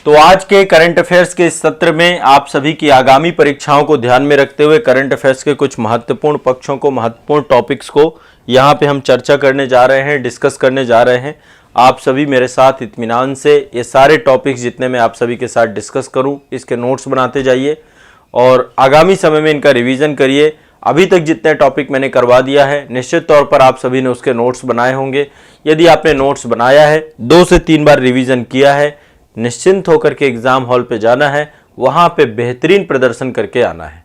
तो आज के करंट अफेयर्स के इस सत्र में आप सभी की आगामी परीक्षाओं को ध्यान में रखते हुए करंट अफेयर्स के कुछ महत्वपूर्ण पक्षों को, महत्वपूर्ण टॉपिक्स को यहाँ पे हम चर्चा करने जा रहे हैं, डिस्कस करने जा रहे हैं। आप सभी मेरे साथ इत्मीनान से ये सारे टॉपिक्स जितने मैं आप सभी के साथ डिस्कस करूँ, इसके नोट्स बनाते जाइए और आगामी समय में इनका रिवीजन करिए। अभी तक जितने टॉपिक मैंने करवा दिया है, निश्चित तौर पर आप सभी ने उसके नोट्स बनाए होंगे। यदि आपने नोट्स बनाया है, 2 से 3 बार रिवीजन किया है, निश्चिंत होकर के एग्जाम हॉल पे जाना है, वहां पे बेहतरीन प्रदर्शन करके आना है।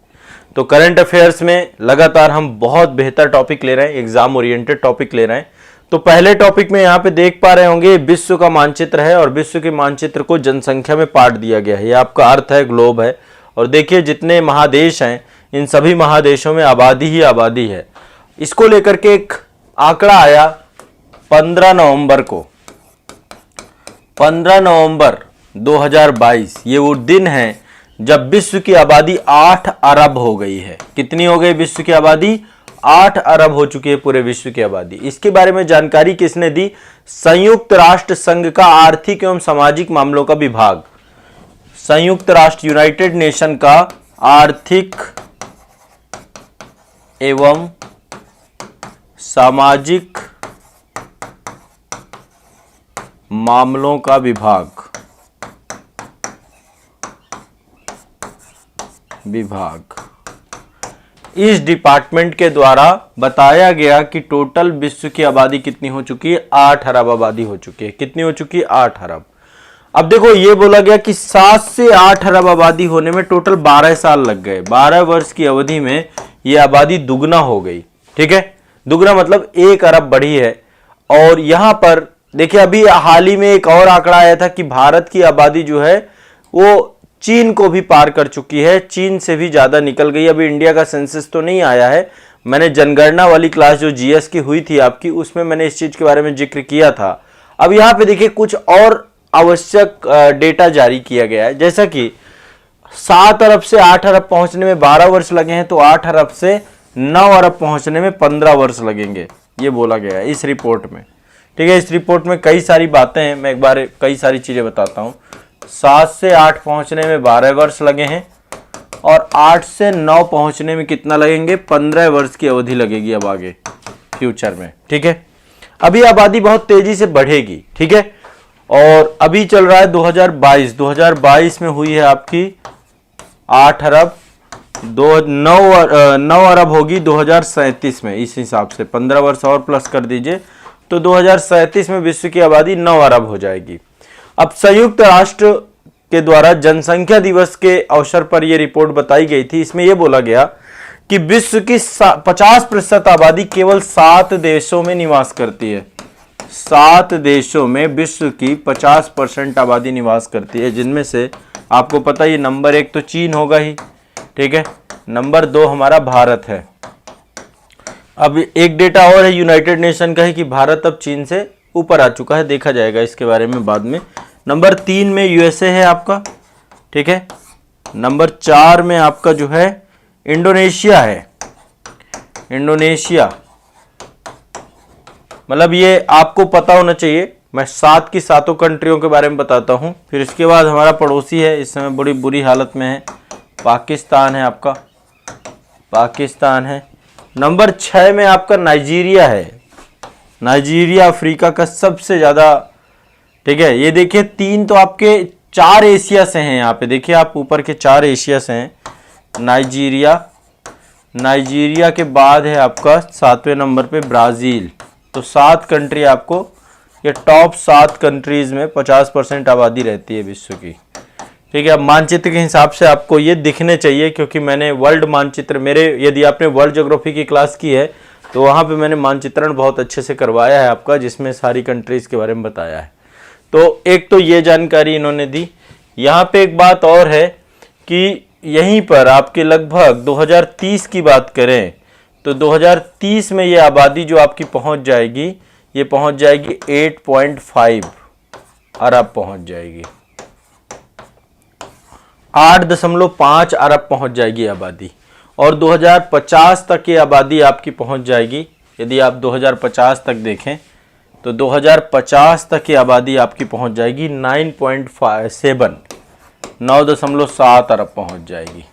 तो करंट अफेयर्स में लगातार हम बहुत बेहतर टॉपिक ले रहे हैं, एग्जाम ओरिएंटेड टॉपिक ले रहे हैं। तो पहले टॉपिक में यहाँ पे देख पा रहे होंगे, विश्व का मानचित्र है और विश्व के मानचित्र को जनसंख्या में बांट दिया गया है। ये आपका अर्थ है, ग्लोब है। और देखिए जितने महादेश हैं, इन सभी महादेशों में आबादी ही आबादी है। इसको लेकर के एक आंकड़ा आया 15 नवंबर को, 15 नवंबर 2022। ये वो दिन है जब विश्व की आबादी 8 अरब हो गई है। कितनी हो गई विश्व की आबादी? 8 अरब हो चुकी है पूरे विश्व की आबादी। इसके बारे में जानकारी किसने दी? संयुक्त राष्ट्र संघ का आर्थिक एवं सामाजिक मामलों का विभाग, संयुक्त राष्ट्र यूनाइटेड नेशन का आर्थिक एवं सामाजिक मामलों का विभाग। इस डिपार्टमेंट के द्वारा बताया गया कि टोटल विश्व की आबादी कितनी हो चुकी है? 8 अरब आबादी हो चुकी है। कितनी हो चुकी है? 8 अरब। अब देखो ये बोला गया कि 7 से 8 अरब आबादी होने में टोटल 12 साल लग गए। 12 वर्ष की अवधि में ये आबादी दुगना हो गई। ठीक है, दुगना मतलब 1 अरब बढ़ी है। और यहां पर देखिए अभी हाल ही में एक और आंकड़ा आया था कि भारत की आबादी जो है वो चीन को भी पार कर चुकी है, चीन से भी ज्यादा निकल गई। अभी इंडिया का सेंसस तो नहीं आया है। मैंने जनगणना वाली क्लास जो जीएस की हुई थी आपकी, उसमें मैंने इस चीज के बारे में जिक्र किया था। अब यहां पे देखिए कुछ और आवश्यक डेटा जारी किया गया है, जैसा कि 7 अरब से 8 अरब पहुंचने में 12 वर्ष लगे हैं, तो 8 अरब से 9 अरब पहुंचने में 15 वर्ष लगेंगे, ये बोला गया है इस रिपोर्ट में। ठीक है, इस रिपोर्ट में कई सारी बातें हैं, मैं एक बार कई सारी चीजें बताता हूं। 7 से 8 पहुंचने में 12 वर्ष लगे हैं और 8 से 9 पहुंचने में कितना लगेंगे? 15 वर्ष की अवधि लगेगी अब आगे फ्यूचर में। ठीक है, अभी आबादी बहुत तेजी से बढ़ेगी। ठीक है, और अभी चल रहा है 2022 में हुई है आपकी 8 अरब, 9 अरब होगी 2037 में। इस हिसाब से 15 वर्ष और प्लस कर दीजिए तो 2037 में विश्व की आबादी 9 अरब हो जाएगी। अब संयुक्त राष्ट्र के द्वारा जनसंख्या दिवस के अवसर पर यह रिपोर्ट बताई गई थी। इसमें यह बोला गया कि विश्व की 50% आबादी केवल 7 देशों में निवास करती है। 7 देशों में विश्व की 50% आबादी निवास करती है, जिनमें से आपको पता है नंबर 1 तो चीन होगा ही। ठीक है, नंबर 2 हमारा भारत है। अब एक डेटा और है यूनाइटेड नेशन का है कि भारत अब चीन से ऊपर आ चुका है, देखा जाएगा इसके बारे में बाद में। नंबर 3 में यूएसए है आपका। ठीक है, नंबर 4 में आपका जो है इंडोनेशिया है। इंडोनेशिया मतलब ये आपको पता होना चाहिए। मैं 7 की 7 कंट्रियों के बारे में बताता हूं। फिर इसके बाद हमारा पड़ोसी है, इस समय बड़ी बुरी हालत में है, पाकिस्तान है आपका, पाकिस्तान है। नंबर 6 में आपका नाइजीरिया है। नाइजीरिया अफ्रीका का सबसे ज्यादा। ठीक है, ये देखिए 3 तो आपके 4 एशिया से हैं। यहाँ पे देखिए आप ऊपर के 4 एशिया से हैं। नाइजीरिया, नाइजीरिया के बाद है आपका 7वें नंबर पे ब्राजील। तो 7 कंट्री आपको, ये टॉप 7 कंट्रीज में 50% आबादी रहती है विश्व की। ठीक है, अब मानचित्र के हिसाब से आपको ये दिखने चाहिए, क्योंकि मैंने वर्ल्ड मानचित्र यदि आपने वर्ल्ड ज्योग्राफी की क्लास की है तो वहाँ पे मैंने मानचित्रण बहुत अच्छे से करवाया है आपका, जिसमें सारी कंट्रीज के बारे में बताया है। तो एक तो ये जानकारी इन्होंने दी। यहाँ पे एक बात और है कि यहीं पर आपके लगभग 2030 की बात करें तो 2030 में ये आबादी जो आपकी पहुँच जाएगी, ये पहुँच जाएगी 8.5 अरब पहुँच जाएगी। 8.5 अरब पहुँच जाएगी आबादी। और 2050 तक ये आबादी आपकी पहुँच जाएगी। यदि आप 2050 तक देखें तो 2050 तक की आबादी आपकी पहुंच जाएगी 9.7 9.7 अरब पहुंच जाएगी।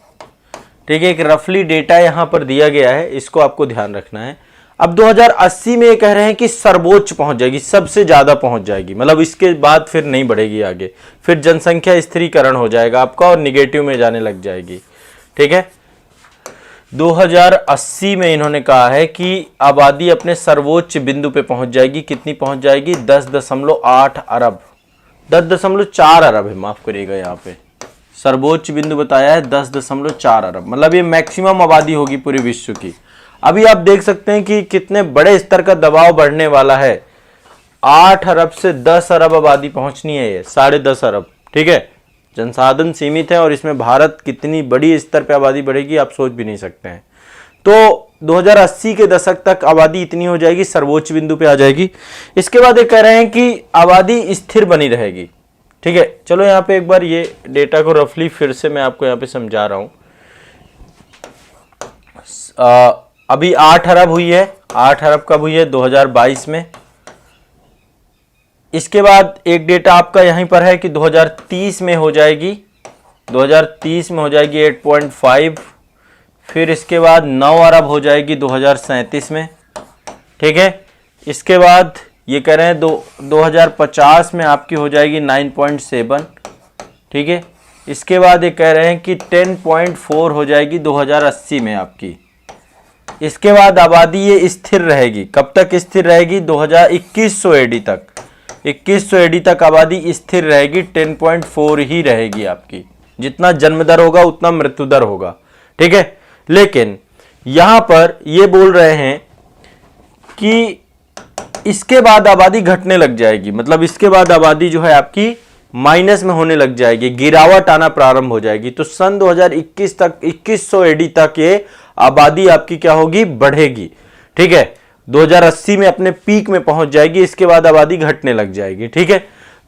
ठीक है, एक रफली डेटा यहां पर दिया गया है, इसको आपको ध्यान रखना है। अब 2080 में ये कह रहे हैं कि सर्वोच्च पहुंच जाएगी, सबसे ज्यादा पहुंच जाएगी, मतलब इसके बाद फिर नहीं बढ़ेगी आगे, फिर जनसंख्या स्थिरीकरण हो जाएगा आपका और निगेटिव में जाने लग जाएगी। ठीक है, 2080 में इन्होंने कहा है कि आबादी अपने सर्वोच्च बिंदु पे पहुंच जाएगी। कितनी पहुंच जाएगी? 10.8 अरब, 10.4 अरब है, माफ करिएगा, यहाँ पे सर्वोच्च बिंदु बताया है 10.4 अरब, मतलब ये मैक्सिमम आबादी होगी पूरे विश्व की। अभी आप देख सकते हैं कि कितने बड़े स्तर का दबाव बढ़ने वाला है। 8 अरब से 10 अरब आबादी पहुंचनी है, ये 10.5 अरब। ठीक है, जनसाधन सीमित है और इसमें भारत कितनी बड़ी स्तर पे आबादी बढ़ेगी आप सोच भी नहीं सकते हैं। तो 2080 के दशक तक आबादी इतनी हो जाएगी, सर्वोच्च बिंदु पे आ जाएगी। इसके बाद ये कह रहे हैं कि आबादी स्थिर बनी रहेगी। ठीक है, चलो यहाँ पे एक बार ये डेटा को रफली फिर से मैं आपको यहाँ पे समझा रहा हूं। अभी 8 अरब हुई है, 8 अरब कब हुई है? 2022 में। इसके बाद एक डेटा आपका यहीं पर है कि 2030 में हो जाएगी, 2030 में हो जाएगी 8.5, फिर इसके बाद 9 अरब हो जाएगी 2037 में। ठीक है, इसके बाद ये कह रहे हैं 2050 में आपकी हो जाएगी 9.7। ठीक है, इसके बाद ये कह रहे हैं कि 10.4 हो जाएगी 2080 में आपकी। इसके बाद आबादी ये स्थिर रहेगी, कब तक स्थिर रहेगी? 2100 एडी तक, 2100 एडी तक आबादी स्थिर रहेगी, 10.4 ही रहेगी आपकी। जितना जन्म दर होगा उतना मृत्यु दर होगा। ठीक है, लेकिन यहां पर ये बोल रहे हैं कि इसके बाद आबादी घटने लग जाएगी, मतलब इसके बाद आबादी जो है आपकी माइनस में होने लग जाएगी, गिरावट आना प्रारंभ हो जाएगी। तो सन 2021 तक 2100 एडी तक ये आबादी आपकी क्या होगी? बढ़ेगी। ठीक है, 2080 में अपने पीक में पहुंच जाएगी, इसके बाद आबादी घटने लग जाएगी। ठीक है,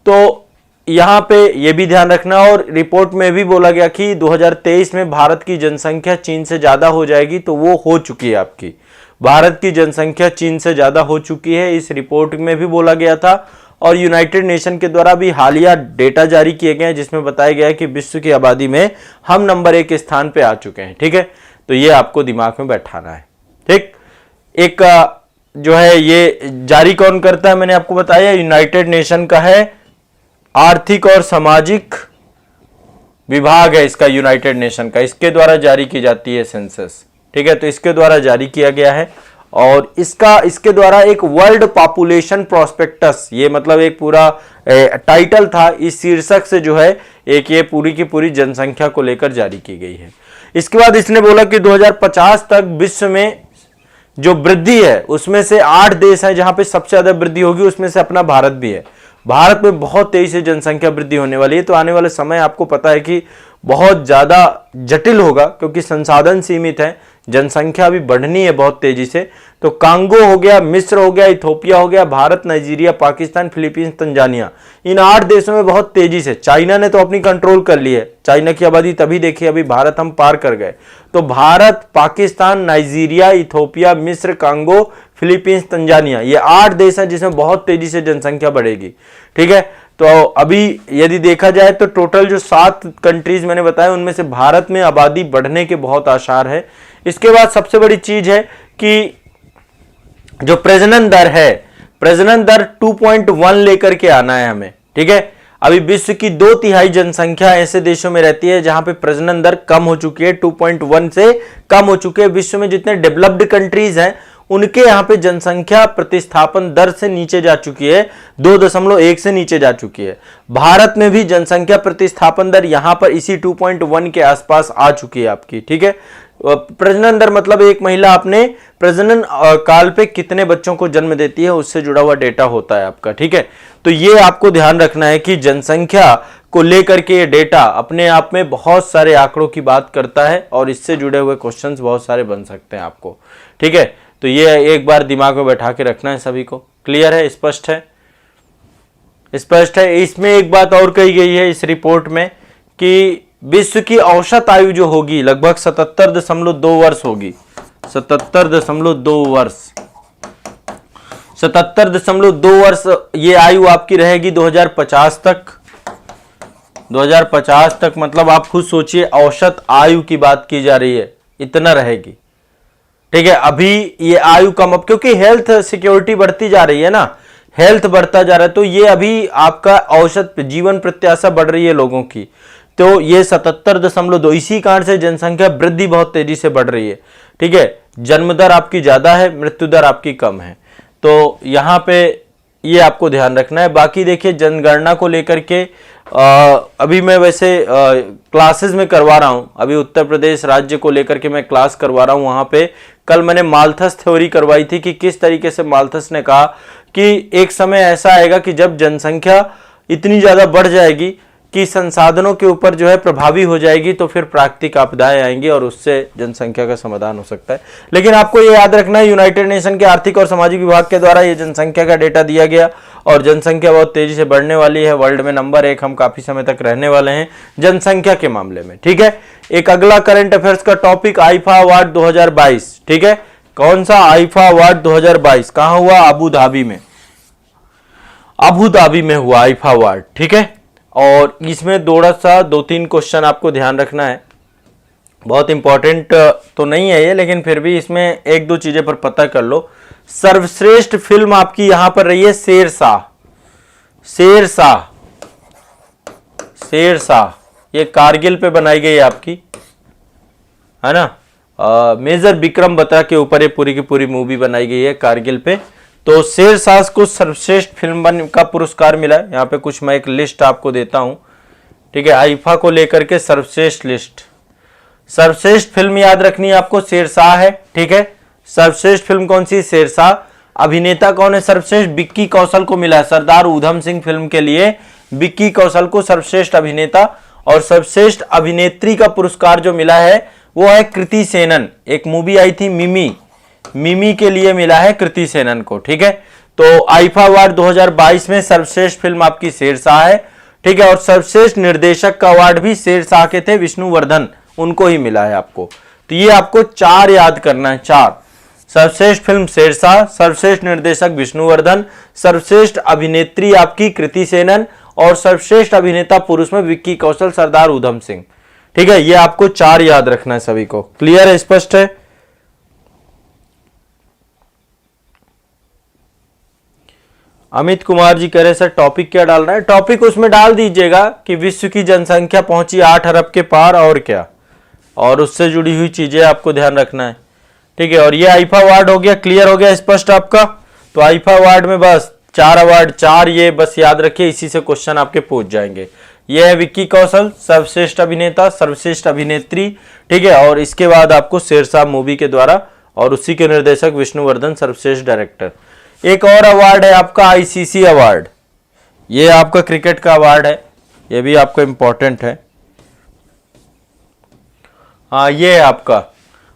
तो यहां पे ये भी ध्यान रखना। और रिपोर्ट में भी बोला गया कि 2023 में भारत की जनसंख्या चीन से ज्यादा हो जाएगी, तो वो हो चुकी है आपकी। भारत की जनसंख्या चीन से ज्यादा हो चुकी है, इस रिपोर्ट में भी बोला गया था। और यूनाइटेड नेशन के द्वारा भी हालिया डेटा जारी किए गए हैं जिसमें बताया गया है कि विश्व की आबादी में हम नंबर 1 स्थान पे आ चुके हैं। ठीक है, तो ये आपको दिमाग में बैठाना है। ठीक, एक जो है ये जारी कौन करता है मैंने आपको बताया, यूनाइटेड नेशन का है, आर्थिक और सामाजिक विभाग है इसका, यूनाइटेड नेशन का, इसके द्वारा जारी की जाती है सेंसस। ठीक है, तो इसके द्वारा जारी किया गया है और इसके द्वारा एक वर्ल्ड पॉपुलेशन प्रोस्पेक्टस, ये मतलब एक पूरा टाइटल था, इस शीर्षक से जो है एक ये पूरी की पूरी जनसंख्या को लेकर जारी की गई है। इसके बाद इसने बोला कि 2050 तक विश्व में जो वृद्धि है उसमें से 8 देश हैं जहां पे सबसे ज्यादा वृद्धि होगी, उसमें से अपना भारत भी है। भारत में बहुत तेजी से जनसंख्या वृद्धि होने वाली है, तो आने वाले समय आपको पता है कि बहुत ज्यादा जटिल होगा क्योंकि संसाधन सीमित है, जनसंख्या भी बढ़नी है बहुत तेजी से। तो कांगो हो गया, मिस्र हो गया, इथोपिया हो गया, Bharat, Nigeria, Pakistan, Philippines, Tanzania, इन 8 देशों में बहुत तेजी से, चाइना ने तो अपनी कंट्रोल कर ली है, चाइना की आबादी तभी देखी, अभी भारत हम पार कर गए। तो भारत, पाकिस्तान, नाइजीरिया, इथोपिया, मिस्र, कांगो, फिलीपींस, तंजानिया, ये 8 देश हैं जिसमें बहुत तेजी से जनसंख्या बढ़ेगी। ठीक है, तो अभी यदि देखा जाए तो टोटल जो 7 कंट्रीज मैंने बताया उनमें से भारत में आबादी बढ़ने के बहुत आसार है। इसके बाद सबसे बड़ी चीज है कि जो प्रजनन दर है, प्रजनन दर 2.1 लेकर के आना है हमें। ठीक है, अभी विश्व की 2/3 जनसंख्या ऐसे देशों में रहती है जहां पे प्रजनन दर कम हो चुकी है, 2.1 से कम हो चुकी है। विश्व में जितने डेवलप्ड कंट्रीज हैं उनके यहां पे जनसंख्या प्रतिस्थापन दर से नीचे जा चुकी है, 2.1 से नीचे जा चुकी है। भारत में भी जनसंख्या प्रतिस्थापन दर यहां पर इसी 2.1 के आसपास आ चुकी है आपकी। ठीक है, प्रजनन दर मतलब एक महिला अपने प्रजनन काल पे कितने बच्चों को जन्म देती है उससे जुड़ा हुआ डेटा होता है आपका। ठीक है, तो ये आपको ध्यान रखना है कि जनसंख्या को लेकर के ये डेटा अपने आप में बहुत सारे आंकड़ों की बात करता है और इससे जुड़े हुए क्वेश्चंस बहुत सारे बन सकते हैं आपको। ठीक है, तो ये एक बार दिमाग में बैठा के रखना है सभी को। क्लियर है? स्पष्ट है? स्पष्ट है। इसमें एक बात और कही गई है इस रिपोर्ट में कि विश्व की औसत आयु जो होगी लगभग 77.2 वर्ष होगी, 77.2 वर्ष, 77.2 वर्ष ये आयु आपकी रहेगी 2050 तक। 2050 तक, मतलब आप खुद सोचिए औसत आयु की बात की जा रही है, इतना रहेगी। ठीक है, अभी ये आयु कम, अब क्योंकि हेल्थ सिक्योरिटी बढ़ती जा रही है ना, हेल्थ बढ़ता जा रहा है, तो ये अभी आपका औसत जीवन प्रत्याशा बढ़ रही है लोगों की, तो ये 77.2, इसी कारण से जनसंख्या वृद्धि बहुत तेजी से बढ़ रही है। ठीक है, जन्म दर आपकी ज्यादा है, मृत्यु दर आपकी कम है, तो यहां पे ये आपको ध्यान रखना है। बाकी देखिए जनगणना को लेकर के अभी मैं वैसे क्लासेस में करवा रहा हूं, अभी उत्तर प्रदेश राज्य को लेकर के मैं क्लास करवा रहा हूं। वहां पे कल मैंने माल्थस थ्योरी करवाई थी कि किस तरीके से माल्थस ने कहा कि एक समय ऐसा आएगा कि जब जनसंख्या इतनी ज्यादा बढ़ जाएगी कि संसाधनों के ऊपर जो है प्रभावी हो जाएगी, तो फिर प्राकृतिक आपदाएं आएंगी और उससे जनसंख्या का समाधान हो सकता है। लेकिन आपको ये याद रखना है, यूनाइटेड नेशन के आर्थिक और सामाजिक विभाग के द्वारा ये जनसंख्या का डेटा दिया गया और जनसंख्या बहुत तेजी से बढ़ने वाली है, वर्ल्ड में नंबर 1 हम काफी समय तक रहने वाले हैं जनसंख्या के मामले में। ठीक है, एक अगला करंट अफेयर्स का टॉपिक आईफा अवार्ड 2022। ठीक है, कौन सा आईफा अवार्ड 2022 कहां हुआ? अबू धाबी में, अबू धाबी में हुआ आईफा अवार्ड। ठीक है, और इसमें थोड़ा सा 2-3 क्वेश्चन आपको ध्यान रखना है, बहुत इंपॉर्टेंट तो नहीं है ये, लेकिन फिर भी इसमें 1-2 चीजें पर पता कर लो। सर्वश्रेष्ठ फिल्म आपकी यहां पर रही है शेरशाह, शेरशाह, शेरशाह, ये कारगिल पे बनाई गई है आपकी, है ना, मेजर विक्रम बत्रा के ऊपर ये पूरी की पूरी मूवी बनाई गई है कारगिल पे। तो शेरशाह को सर्वश्रेष्ठ फिल्म का पुरस्कार मिला है। यहाँ पे कुछ मैं एक लिस्ट आपको देता हूं। ठीक है, आईफा को लेकर के सर्वश्रेष्ठ लिस्ट, सर्वश्रेष्ठ फिल्म याद रखनी है आपको, शेरशाह है। ठीक है, सर्वश्रेष्ठ फिल्म कौन सी? शेरशाह। अभिनेता कौन है सर्वश्रेष्ठ? विक्की कौशल को मिला है, सरदार ऊधम सिंह फिल्म के लिए विक्की कौशल को सर्वश्रेष्ठ अभिनेता। और सर्वश्रेष्ठ अभिनेत्री का पुरस्कार जो मिला है वो है कृति सेनन, एक मूवी आई थी मिमी, मिमी के लिए मिला है कृति सेनन को। ठीक है, तो आईफा अवार्ड 2022 में सर्वश्रेष्ठ फिल्म आपकी शेरशाह है। ठीक है, और सर्वश्रेष्ठ निर्देशक का अवार्ड भी शेरशाह के थे, विष्णुवर्धन, उनको ही मिला है आपको। तो ये आपको 4 याद करना है, 4। सर्वश्रेष्ठ फिल्म शेरशाह, सर्वश्रेष्ठ निर्देशक विष्णुवर्धन, सर्वश्रेष्ठ अभिनेत्री आपकी कृति सेनन और सर्वश्रेष्ठ अभिनेता पुरुष में विक्की कौशल, सरदार ऊधम सिंह। ठीक है, ये आपको 4 याद रखना है सभी को। क्लियर है, स्पष्ट है? अमित कुमार जी कह रहे सर टॉपिक क्या डालना है? टॉपिक उसमें डाल दीजिएगा कि विश्व की जनसंख्या पहुंची 8 अरब के पार और क्या, और उससे जुड़ी हुई चीजें आपको ध्यान रखना है। ठीक है, और ये आईफा अवार्ड हो गया, क्लियर हो गया, स्पष्ट आपका? तो आईफा अवार्ड में बस 4 अवार्ड, 4 ये बस याद रखिए, इसी से क्वेश्चन आपके पूछ जाएंगे। ये है विक्की कौशल सर्वश्रेष्ठ अभिनेता, सर्वश्रेष्ठ अभिनेत्री। ठीक है, और इसके बाद आपको शेरशाह मूवी के द्वारा, और उसी के निर्देशक विष्णुवर्धन सर्वश्रेष्ठ डायरेक्टर। एक और अवार्ड है आपका आईसीसी अवार्ड, ये आपका क्रिकेट का अवार्ड है, ये भी आपको इंपॉर्टेंट है। हाँ, ये है आपका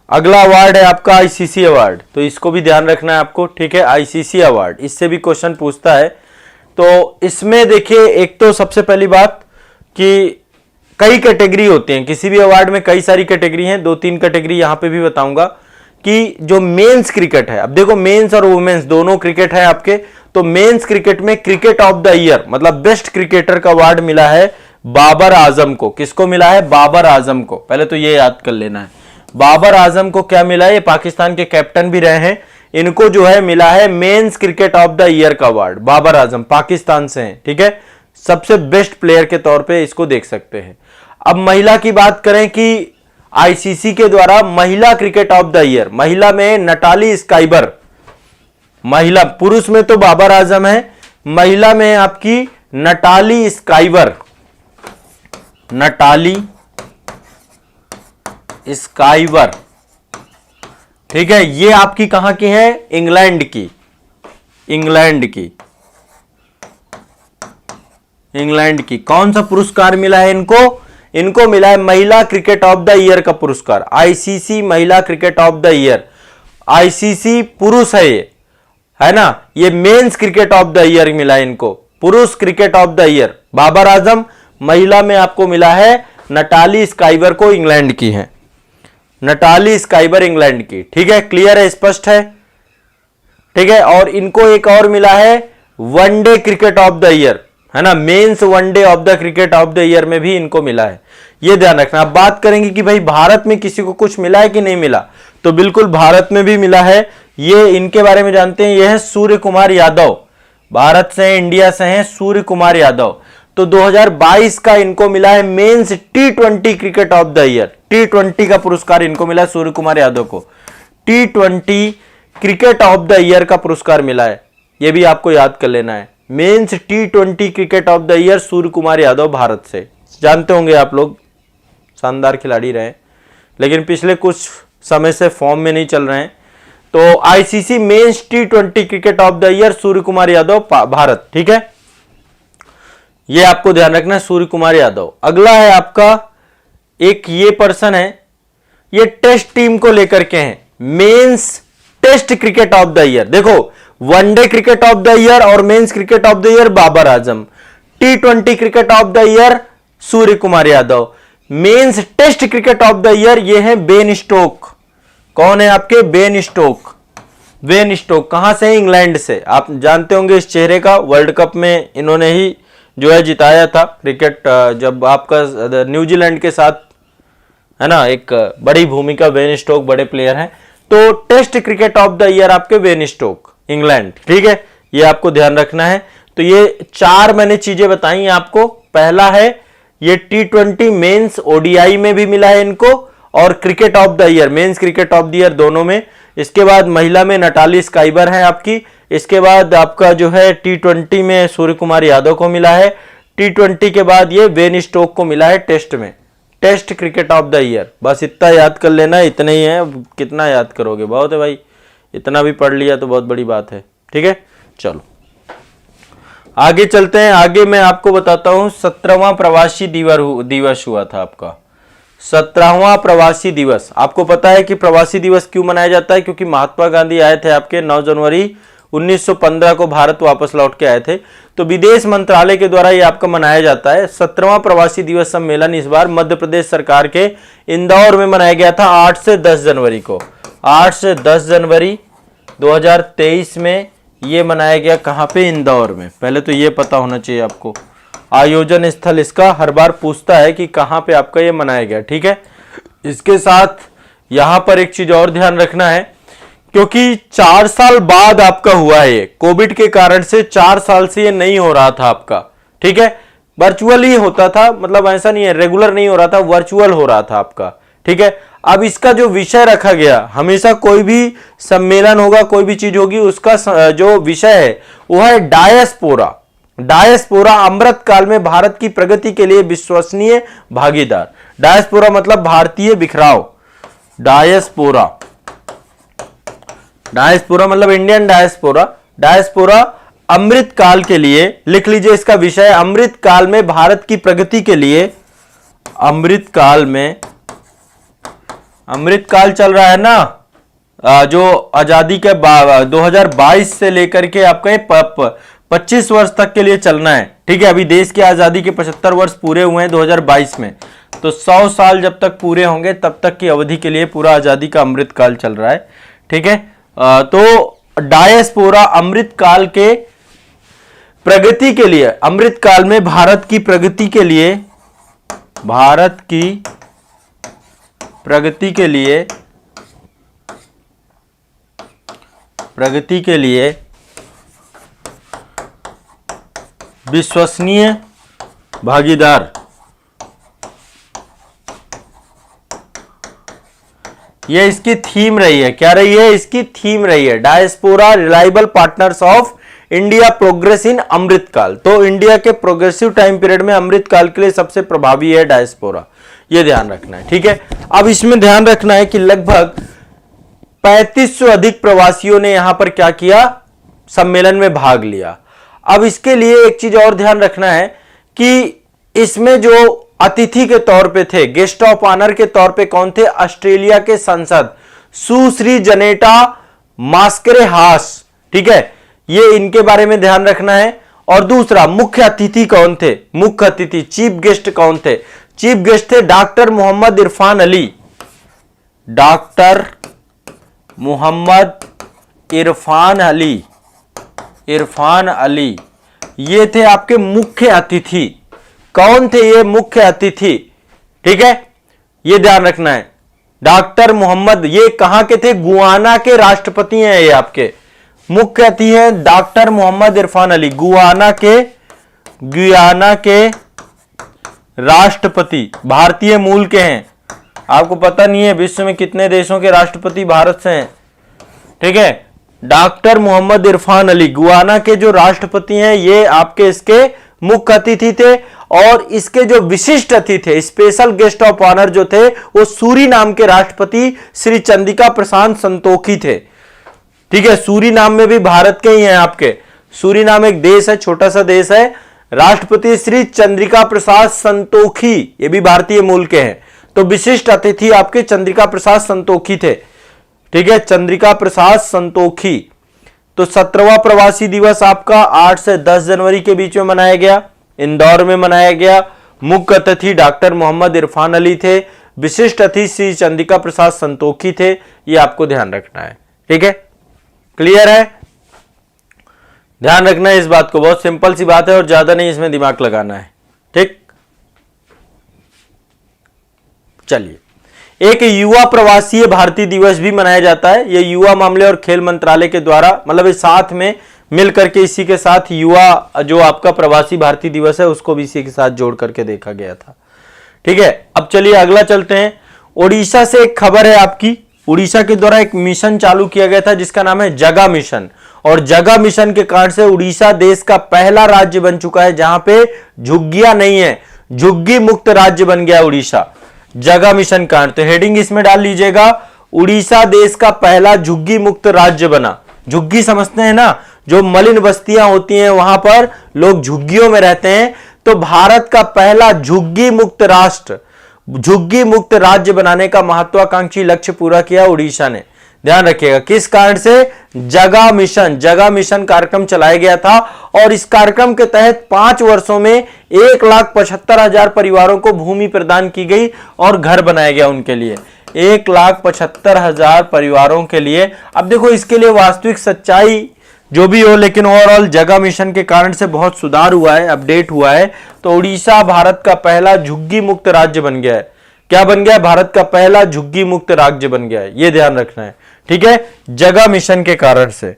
अगला अवार्ड है आपका आईसीसी अवार्ड, तो इसको भी ध्यान रखना है आपको। ठीक है, आईसीसी अवार्ड, इससे भी क्वेश्चन पूछता है। तो इसमें देखिए, एक तो सबसे पहली बात कि कई कैटेगरी होती हैं, किसी भी अवार्ड में कई सारी कैटेगरी हैं, 2-3 कैटेगरी यहां पे भी बताऊंगा। कि जो मेंस क्रिकेट है, अब देखो मेंस और वुमेन्स दोनों क्रिकेट है आपके, तो मेंस क्रिकेट में क्रिकेट ऑफ द ईयर मतलब बेस्ट क्रिकेटर का अवार्ड मिला है बाबर आजम को। किसको मिला है? बाबर आजम को। पहले तो ये याद कर लेना है, बाबर आजम को क्या मिला है? ये पाकिस्तान के कैप्टन भी रहे हैं, इनको जो है मिला है mains cricket of the year का अवार्ड। बाबर आजम पाकिस्तान से हैं। ठीक है, सबसे बेस्ट प्लेयर के तौर पे इसको देख सकते हैं। अब महिला की बात करें कि आईसीसी के द्वारा महिला क्रिकेट ऑफ द ईयर, महिला में नटाली स्काइबर, महिला, पुरुष में तो बाबर आजम है, महिला में आपकी नटाली स्काइबर, नटाली स्काइबर। ठीक है, ये आपकी कहां की है? इंग्लैंड की, इंग्लैंड की, इंग्लैंड की। कौन सा पुरस्कार मिला है इनको? इनको मिला है महिला क्रिकेट ऑफ द ईयर का पुरस्कार, आईसीसी महिला cricket of the year. ICC पुरुष है ये, है ना, ये men's cricket of the year मिला है इनको, पुरुष cricket of the year Babar Azam. महिला में आपको मिला है नटाली स्काइबर को, इंग्लैंड की है, नटाली स्काइबर इंग्लैंड की। ठीक है, क्लियर है, स्पष्ट है? ठीक है, और इनको एक और मिला है one day cricket of the year, है ना, men's one day of the cricket of the year में भी इनको मिला है, ये ध्यान रखना। अब बात करेंगे कि भाई भारत में किसी को कुछ मिला है कि नहीं मिला, तो बिल्कुल भारत में भी मिला है। ये इनके बारे में जानते हैं, ये है सूर्य कुमार यादव, भारत से, इंडिया से हैं सूर्य कुमार यादव। तो 2022 का इनको मिला है men's T20 cricket of the year, T20 का पुरस्कार इनको मिला है सूर्य कुमार यादव को, T20 cricket of the year का पुरस्कार मिला है, ये भी आपको याद कर लेना है। Men's T20 cricket of the year Surya Kumar Yadav Bharat से, जानते होंगे आप लोग, शानदार खिलाड़ी रहे, लेकिन पिछले कुछ समय से फॉर्म में नहीं चल रहे हैं। तो ICC men's T20 cricket of the year Surya Kumar Yadav Bharat, ठीक है, ये आपको ध्यान रखना है, सूर्य कुमार यादव। अगला है आपका एक ये पर्सन है, ये टेस्ट टीम को लेकर के हैं, men's test cricket of the year. देखो, one day cricket of the year और men's cricket of the year Babar Azam, T20 cricket of the year Surya Kumar Yadav, men's test cricket of the year ये है बेन स्टोक। कौन है आपके? Ben stock. बेन स्टोक कहां से है? इंग्लैंड से। आप जानते होंगे इस चेहरे का, वर्ल्ड कप में इन्होंने ही जो है जिताया था क्रिकेट, जब आपका न्यूजीलैंड के साथ, है ना, एक बड़ी भूमिका, बेन स्टोक बड़े प्लेयर हैं। तो test cricket of the year आपके बेन स्टोक, इंग्लैंड, ठीक है, ये आपको ध्यान रखना है। तो ये 4 मैंने चीजें बताई आपको। पहला है ये T20 मेंस ओडीआई में भी मिला है इनको, और cricket of the year, mains cricket of the year दोनों में। इसके बाद महिला में नटाली स्काइबर है आपकी। इसके बाद आपका जो है T20 में सूर्य कुमार यादव को मिला है। T20 के बाद ये बेन स्टोक को मिला है टेस्ट में, test cricket of the year. बस इतना याद कर लेना, इतने ही है, कितना याद करोगे, बहुत है भाई, इतना भी पढ़ लिया तो बहुत बड़ी बात है, ठीक है। चलो आगे चलते हैं। आगे मैं आपको बताता हूं 17वां प्रवासी दिवस हुआ था आपका, 17वां प्रवासी दिवस। आपको पता है कि प्रवासी दिवस क्यों मनाया जाता है? क्योंकि महात्मा गांधी आए थे आपके 9 जनवरी 1915 को भारत वापस लौट के आए थे, तो विदेश मंत्रालय के द्वारा ये आपका मनाया जाता है। 17वां प्रवासी दिवस सम्मेलन इस बार मध्य प्रदेश सरकार के इंदौर में मनाया गया था 8 से 10 जनवरी को। 8 से 10 जनवरी 2023 में ये मनाया गया। कहाँ पे? इंदौर में। पहले तो ये पता होना चाहिए आपको, आयोजन स्थल इसका हर बार पूछता है कि कहाँ पे आपका ये मनाया गया, ठीक है। इसके साथ यहां पर एक चीज और ध्यान रखना है, क्योंकि 4 साल बाद आपका हुआ है ये, कोविड के कारण से 4 साल से ये नहीं हो रहा था आपका, ठीक है, वर्चुअल ही होता था, मतलब ऐसा नहीं है रेगुलर नहीं हो रहा था, वर्चुअल हो रहा था आपका, ठीक है। अब इसका जो विषय रखा गया, हमेशा कोई भी सम्मेलन होगा, कोई भी चीज होगी, उसका जो विषय है वो है डायस्पोरा। डायस्पोरा, अमृत काल में भारत की प्रगति के लिए विश्वसनीय भागीदार। डायस्पोरा मतलब भारतीय बिखराव, डायस्पोरा, डायस्पोरा मतलब इंडियन डायस्पोरा। डायस्पोरा अमृत काल के लिए, लिख लीजिए इसका विषय, अमृत काल में भारत की प्रगति के लिए, अमृत काल में, अमृत काल चल रहा है ना, जो आजादी के 2022 से लेकर के आपका 25 वर्ष तक के लिए चलना है, ठीक है। अभी देश की आजादी के 75 वर्ष पूरे हुए हैं 2022 में, तो 100 साल जब तक पूरे होंगे तब तक की अवधि के लिए पूरा आजादी का अमृत काल चल रहा है, ठीक है। तो डायस्पोरा अमृत काल के प्रगति के लिए, अमृत काल में भारत की प्रगति के लिए, भारत की प्रगति के लिए, प्रगति के लिए विश्वसनीय भागीदार, ये इसकी थीम रही है। क्या रही है? इसकी थीम रही है, diaspora reliable partners of India progress in Amrit Kaal. तो इंडिया के प्रोग्रेसिव टाइम पीरियड में अमृत काल के लिए सबसे प्रभावी है डायस्पोरा, ये ध्यान रखना है, ठीक है। अब इसमें ध्यान रखना है कि लगभग 3500 से अधिक प्रवासियों ने यहां पर क्या किया? सम्मेलन में भाग लिया। अब इसके लिए एक चीज और ध्यान रखना है कि इसमें जो अतिथि के तौर पे थे, गेस्ट ऑफ ऑनर के तौर पे कौन थे? ऑस्ट्रेलिया के सांसद सुश्री जनेटा मास्करे हास, ठीक है, ये इनके बारे में ध्यान रखना है। और दूसरा, मुख्य अतिथि कौन थे? मुख्य अतिथि, चीफ गेस्ट कौन थे? चीफ गेस्ट थे डॉक्टर मोहम्मद इरफान अली, डॉक्टर मोहम्मद इरफान अली, इरफान अली, ये थे आपके मुख्य अतिथि। कौन थे ये मुख्य अतिथि? ठीक है, ये ध्यान रखना है। डॉक्टर मोहम्मद, ये कहां के थे? गुयाना के राष्ट्रपति हैं ये आपके। मुख्य अतिथि हैं डॉक्टर मोहम्मद इरफान अली, गुयाना के राष्ट्रपति, भारतीय मूल के हैं। आपको पता नहीं है विश्व में कितने देशों के राष्ट्रपति भारत से हैं? ठीक है, डॉक्टर मोहम्मद इरफान अली गुयाना के जो राष्ट्रपति हैं, ये आपके इसके मुख्य अतिथि थे। और इसके जो विशिष्ट अतिथि थे, स्पेशल गेस्ट ऑफ ऑनर जो थे, वो सूरीनाम के राष्ट्रपति श्री चंद्रिका प्रसाद संतोखी थे। ठीक है, सूरीनाम में भी भारत के ही हैं आपके। सूरीनाम एक देश है, छोटा सा देश है। राष्ट्रपति श्री चंद्रिका प्रसाद संतोखी, ये भी भारतीय मूल के हैं। तो विशिष्ट अतिथि आपके चंद्रिका प्रसाद संतोखी थे। ठीक है, चंद्रिका प्रसाद संतोखी। तो 17वां प्रवासी दिवस आपका 8 से 10 जनवरी के बीच में मनाया गया, इंदौर में मनाया गया। मुख्य अतिथि डॉक्टर मोहम्मद इरफान अली थे, विशिष्ट अतिथि श्री चंद्रिका प्रसाद संतोखी थे। ये आपको ध्यान रखना है। ठीक है, क्लियर है? ध्यान रखना है इस बात को, बहुत सिंपल सी बात है और ज्यादा नहीं इसमें दिमाग लगाना है। ठीक, चलिए, एक युवा प्रवासीय भारतीय दिवस भी मनाया जाता है। यह युवा मामले और खेल मंत्रालय के द्वारा, मतलब इस साथ में मिलकर के इसी के साथ युवा जो आपका प्रवासी भारतीय दिवस है उसको भी इसी के साथ जोड़ करके देखा गया था। ठीक है, अब चलिए अगला चलते हैं। ओडिशा से एक खबर है आपकी। उड़ीसा के द्वारा एक मिशन चालू किया गया था जिसका नाम है जगा मिशन। और जगा मिशन के कारण से उड़ीसा देश का पहला राज्य बन चुका है जहां पे झुग्गियां नहीं है, झुग्गी मुक्त राज्य बन गया उड़ीसा, जगा मिशन कारण। तो हेडिंग इसमें डाल लीजिएगा, उड़ीसा देश का पहला झुग्गी मुक्त राज्य बना। झुग्गी समझते हैं ना, जो मलिन बस्तियां होती हैं वहां पर लोग झुग्गियों में रहते हैं। तो भारत का पहला झुग्गी मुक्त राष्ट्र, झुग्गी मुक्त राज्य बनाने का महत्वाकांक्षी लक्ष्य पूरा किया उड़ीसा ने। ध्यान रखिएगा, किस कारण से? जगा मिशन कार्यक्रम चलाया गया था। और इस कार्यक्रम के तहत 5 वर्षों में 1,75,000 परिवारों को भूमि प्रदान की गई और घर बनाया गया उनके लिए। 1,75,000 परिवारों के लिए। अब देखो, इसके लिए वास्तविक सच्चाई जो भी हो, लेकिन ओवरऑल जगा मिशन के कारण से बहुत सुधार हुआ है, अपडेट हुआ है। तो उड़ीसा भारत का पहला झुग्गी मुक्त राज्य बन गया है। क्या बन गया? भारत का पहला झुग्गी मुक्त राज्य बन गया है। यह ध्यान रखना है। ठीक है, जगा मिशन के कारण से,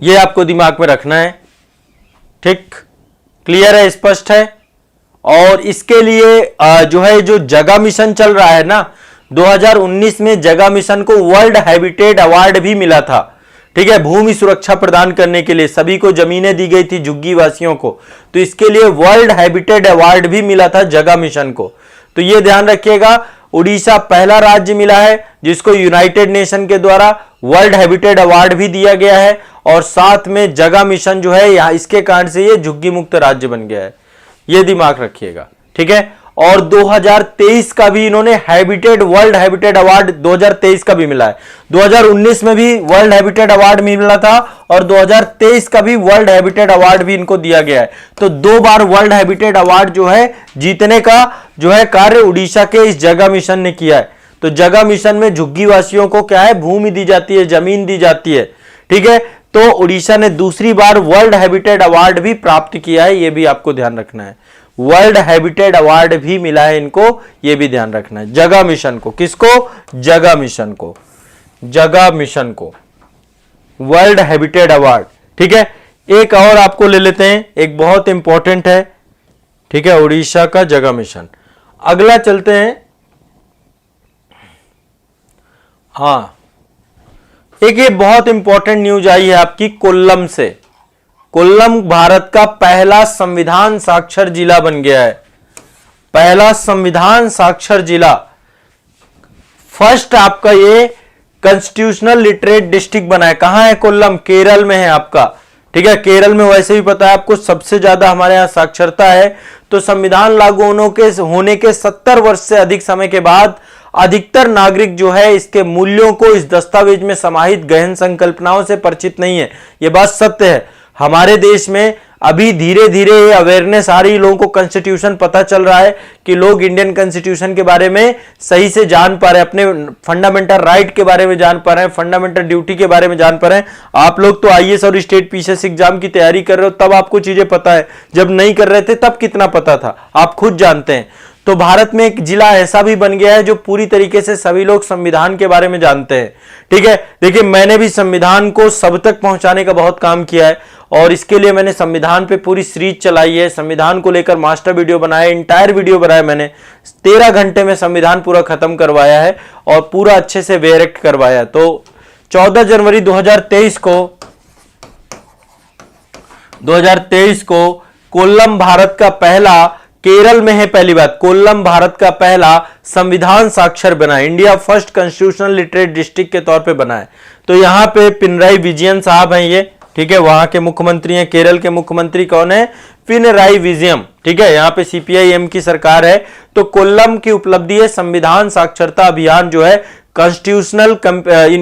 यह आपको दिमाग में रखना है। ठीक, क्लियर है, स्पष्ट है? और इसके लिए जो जगा मिशन चल रहा है ना, 2019 में जगा मिशन को वर्ल्ड हैबिटेट अवार्ड भी मिला था। ठीक है, भूमि सुरक्षा प्रदान करने के लिए सभी को जमीनें दी गई थी, झुग्गी वासियों को। तो इसके लिए वर्ल्ड हैबिटेट अवार्ड भी मिला था जगा मिशन को। तो यह ध्यान रखिएगा, उड़ीसा पहला राज्य मिला है जिसको यूनाइटेड नेशन के द्वारा वर्ल्ड हैबिटेट अवार्ड भी दिया गया है। और साथ में जगा मिशन जो है यहां, इसके कारण से ये झुग्गी मुक्त राज्य बन गया है। ये दिमाग रखिएगा। ठीक है, और 2023 का भी इन्होंने वर्ल्ड हैबिटेट अवार्ड 2023 का भी मिला है। 2019 में भी वर्ल्ड हैबिटेट अवार्ड मिला था और 2023 का भी वर्ल्ड हैबिटेट अवार्ड भी इनको दिया गया है। तो 2 बार वर्ल्ड हैबिटेट अवार्ड जो है जीतने का जो है कार्य उड़ीसा के इस जगा मिशन ने किया है। तो जगा मिशन में झुग्गी वासियों को क्या है? भूमि दी जाती है, जमीन दी जाती है। ठीक है, तो उड़ीसा ने दूसरी बार वर्ल्ड हैबिटेट अवार्ड भी प्राप्त किया है, यह भी आपको ध्यान रखना है। वर्ल्ड हैबिटेट अवार्ड भी मिला है इनको, यह भी ध्यान रखना है। जगा मिशन को, किसको? जगा मिशन को वर्ल्ड हैबिटेट अवार्ड। ठीक है, एक और आपको ले लेते हैं, एक बहुत इंपॉर्टेंट है। ठीक है, उड़ीसा का जगा मिशन। अगला चलते हैं। हाँ, एक ये बहुत इंपॉर्टेंट न्यूज आई है आपकी कोल्लम से। कोल्लम भारत का पहला संविधान साक्षर जिला बन गया है। पहला संविधान साक्षर जिला, फर्स्ट आपका ये कॉन्स्टिट्यूशनल लिटरेट डिस्ट्रिक्ट बना है। कहां है? कोल्लम, केरल में है आपका। ठीक है, केरल में वैसे भी पता है आपको सबसे ज्यादा हमारे यहां साक्षरता है। तो संविधान लागू होने के 70 वर्ष से अधिक समय के बाद अधिकतर नागरिक जो है इसके मूल्यों को, इस दस्तावेज में समाहित गहन संकल्पनाओं से परिचित नहीं है। यह बात सत्य है। हमारे देश में अभी धीरे धीरे अवेयरनेस आ रही, लोगों को कॉन्स्टिट्यूशन पता चल रहा है कि लोग इंडियन कॉन्स्टिट्यूशन के बारे में सही से जान पा रहे हैं, अपने फंडामेंटल राइट के बारे में जान पा रहे हैं, फंडामेंटल ड्यूटी के बारे में जान पा रहे हैं। आप लोग तो आईएएस और स्टेट पीसीएस एग्जाम की तैयारी कर रहे हो तब आपको चीजें पता है, जब नहीं कर रहे थे तब कितना पता था, आप खुद जानते हैं। तो भारत में एक जिला ऐसा भी बन गया है जो पूरी तरीके से सभी लोग संविधान के बारे में जानते हैं। ठीक है, देखिए मैंने भी संविधान को सब तक पहुंचाने का बहुत काम किया है और इसके लिए मैंने संविधान पे पूरी सीरीज चलाई है, संविधान को लेकर मास्टर वीडियो बनाया, इंटायर वीडियो बनाया मैंने, 13 घंटे में संविधान पूरा खत्म करवाया है और पूरा अच्छे से वेरेक्ट करवाया। तो 14 जनवरी 2023 को कोल्लम भारत का पहला, केरल में है पहली बात, कोल्लम भारत का पहला संविधान साक्षर बना, India first constitutional literate district के तौर पे बना है। तो यहां पे पिनराई विजयन साहब हैं ये, ठीक है, वहां के मुख्यमंत्री हैं। केरल के मुख्यमंत्री कौन है? पिनराई विजयम। ठीक है, यहां पे सीपीआई-एम की सरकार है। तो कोल्लम की उपलब्धि है संविधान साक्षरता अभियान जो है कॉन्स्टिट्यूशनल,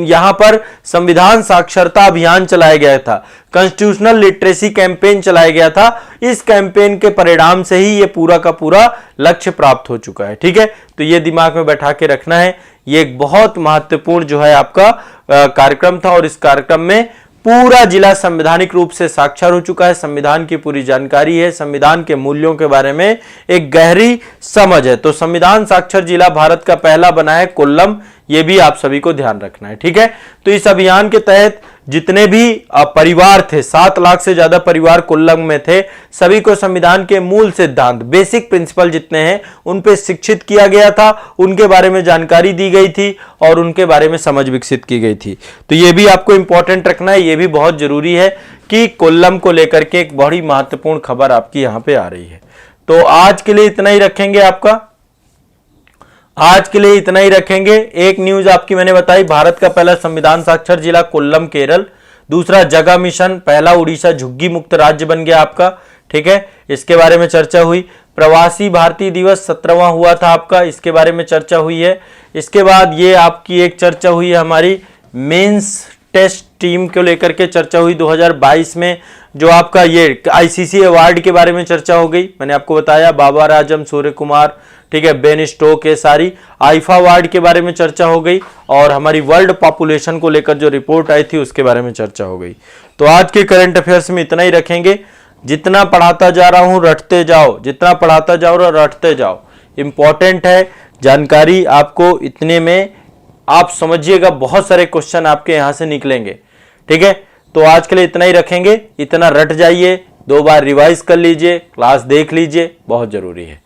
यहां पर संविधान साक्षरता अभियान चलाया गया था, कॉन्स्टिट्यूशनल लिटरेसी कैंपेन चलाया गया था। इस कैंपेन के परिणाम से ही ये पूरा का पूरा लक्ष्य प्राप्त हो चुका है। ठीक है, तो ये दिमाग में बैठा के रखना है, ये एक बहुत महत्वपूर्ण जो है आपका कार्यक्रम था और इस कार्यक्रम में पूरा जिला संवैधानिक रूप से साक्षर हो चुका है, संविधान की पूरी जानकारी है, संविधान के मूल्यों के बारे में एक गहरी समझ है। तो संविधान साक्षर जिला भारत का पहला बना है कोल्लम, ये भी आप सभी को ध्यान रखना है। ठीक है, तो इस अभियान के तहत जितने भी परिवार थे, 7 लाख से ज्यादा परिवार कोल्लम में थे, सभी को संविधान के मूल सिद्धांत, बेसिक प्रिंसिपल जितने हैं उन पे शिक्षित किया गया था, उनके बारे में जानकारी दी गई थी और उनके बारे में समझ विकसित की गई थी। तो ये भी आपको इंपॉर्टेंट रखना है, ये भी बहुत जरूरी है कि कोल्लम को लेकर के एक बड़ी महत्वपूर्ण खबर आपकी यहां पे आ रही है। तो आज के लिए इतना ही रखेंगे, आज के लिए इतना ही रखेंगे। एक न्यूज आपकी मैंने बताई, भारत का पहला संविधान साक्षर जिला कोल्लम केरल, दूसरा जगह मिशन, पहला उड़ीसा झुग्गी मुक्त राज्य बन गया आपका। ठीक है, इसके बारे में चर्चा हुई। प्रवासी भारतीय दिवस 17वां हुआ था आपका, इसके बारे में चर्चा हुई है। इसके बाद ये आपकी एक चर्चा हुई है हमारी मेंस टेस्ट टीम को लेकर के चर्चा हुई 2022 में, जो आपका ये आईसीसी अवार्ड के बारे में चर्चा हो गई। मैंने आपको बताया बाबर आजम, सूर्य कुमार, ठीक है, बेन स्टोक, ये सारी आईफा अवार्ड के बारे में चर्चा हो गई और हमारी वर्ल्ड पॉपुलेशन को लेकर जो रिपोर्ट आई थी उसके बारे में चर्चा हो गई। तो आज के करंट अफेयर्स में इतना ही रखेंगे। जितना पढ़ाता जा रहा हूं रटते जाओ, जितना पढ़ाता जाओ रटते जाओ, इंपॉर्टेंट है जानकारी आपको। इतने में आप समझिएगा बहुत सारे क्वेश्चन आपके यहां से निकलेंगे। ठीक है, तो आज के लिए इतना ही रखेंगे। इतना रट जाइए, 2 बार रिवाइज कर लीजिए, क्लास देख लीजिए, बहुत जरूरी है।